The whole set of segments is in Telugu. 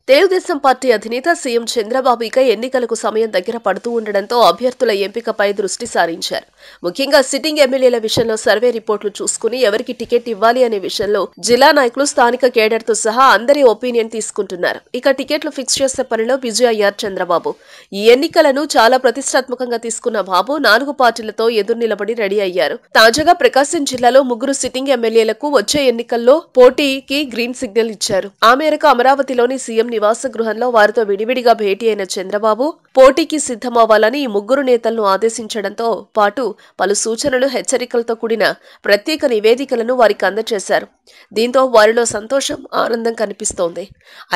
తెలుగుదేశం పార్టీ అధినేత సీఎం చంద్రబాబు ఇక ఎన్నికలకు సమయం దగ్గర పడుతూ ఉండడంతో అభ్యర్థుల ఎంపికపై దృష్టి సారించారు. ముఖ్యంగా సిట్టింగ్ ఎమ్మెల్యేల విషయంలో సర్వే రిపోర్టులు చూసుకుని ఎవరికి టికెట్ ఇవ్వాలి అనే విషయంలో జిల్లా నాయకులు స్థానిక కేడర్తో సహా అందరి ఒపీనియన్ తీసుకుంటున్నారు. ఇక టికెట్లు ఫిక్స్ చేసే పనిలో బిజీ అయ్యారు చంద్రబాబు. ఈ ఎన్నికలను చాలా ప్రతిష్టాత్మకంగా తీసుకున్న బాబు 4 పార్టీలతో ఎదురు నిలబడి రెడీ అయ్యారు. తాజాగా ప్రకాశం జిల్లాలో 3 సిట్టింగ్ ఎమ్మెల్యేలకు వచ్చే ఎన్నికల్లో పోటీకి గ్రీన్ సిగ్నల్ ఇచ్చారు. ఆ మేరకు అమరావతిలోని సీఎం నివాస గృహంలో వారితో విడివిడిగా భేటీ అయిన చంద్రబాబు పోటీకి సిద్ధమవ్వాలని ఈ 3 నేతలను ఆదేశించడంతో పాటు పలు సూచనలు, హెచ్చరికలతో కూడిన ప్రత్యేక నివేదికలను వారికి అందజేశారు. దీంతో వారిలో సంతోషం, ఆనందం కనిపిస్తోంది.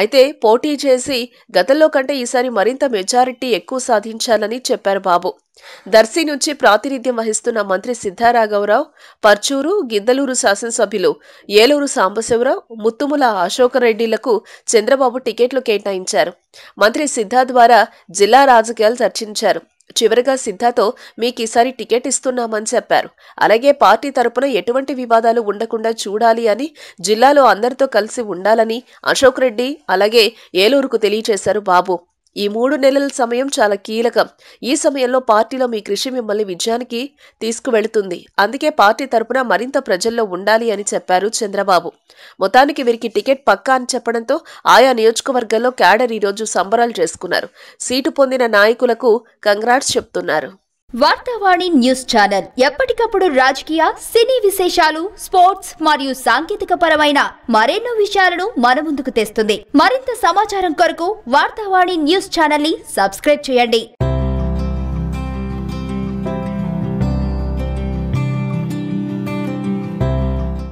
అయితే పోటీ చేసి గతంలో కంటే ఈసారి మరింత మెజారిటీ ఎక్కువ సాధించాలని చెప్పారు బాబు. దర్శి నుంచి ప్రాతినిధ్యం వహిస్తున్న మంత్రి సిద్ధారాఘవరావు, పర్చూరు, గిద్దలూరు శాసనసభ్యులు ఏలూరు సాంబశివరావు, ముత్తుముల అశోకరెడ్డిలకు చంద్రబాబు టికెట్లు కేటాయించారు. మంత్రి సిద్ధా ద్వారా జిల్లా రాజకీయాలు చర్చించారు. చివరిగా సిద్ధాతో మీకీసారి టికెట్ ఇస్తున్నామని చెప్పారు. అలాగే పార్టీ తరపున ఎటువంటి వివాదాలు ఉండకుండా చూడాలి అని, జిల్లాలో అందరితో కలిసి ఉండాలని అశోక్ రెడ్డి అలాగే ఏలూరుకు తెలియజేశారు బాబు. ఈ 3 నెలల సమయం చాలా కీలకం. ఈ సమయంలో పార్టీలో మీ కృషి మిమ్మల్ని విజయానికి తీసుకువెళుతుంది. అందుకే పార్టీ తరపున మరింత ప్రజల్లో ఉండాలి అని చెప్పారు చంద్రబాబు. మొత్తానికి వీరికి టికెట్ పక్కా అని చెప్పడంతో ఆయా నియోజకవర్గాల్లో క్యాడర్ ఈరోజు సంబరాలు చేసుకున్నారు. సీటు పొందిన నాయకులకు కంగ్రాట్స్ చెప్తున్నారు. వార్తావాణి న్యూస్ ఛానల్ ఎప్పటికప్పుడు రాజకీయ, సినీ విశేషాలు, స్పోర్ట్స్ మరియు సాంకేతిక పరమైన మరెన్నో విషయాలను మన ముందుకు తెస్తుంది. మరింత సమాచారం కొరకు వార్తావాణి న్యూస్ ఛానల్ ని సబ్స్క్రైబ్ చేయండి.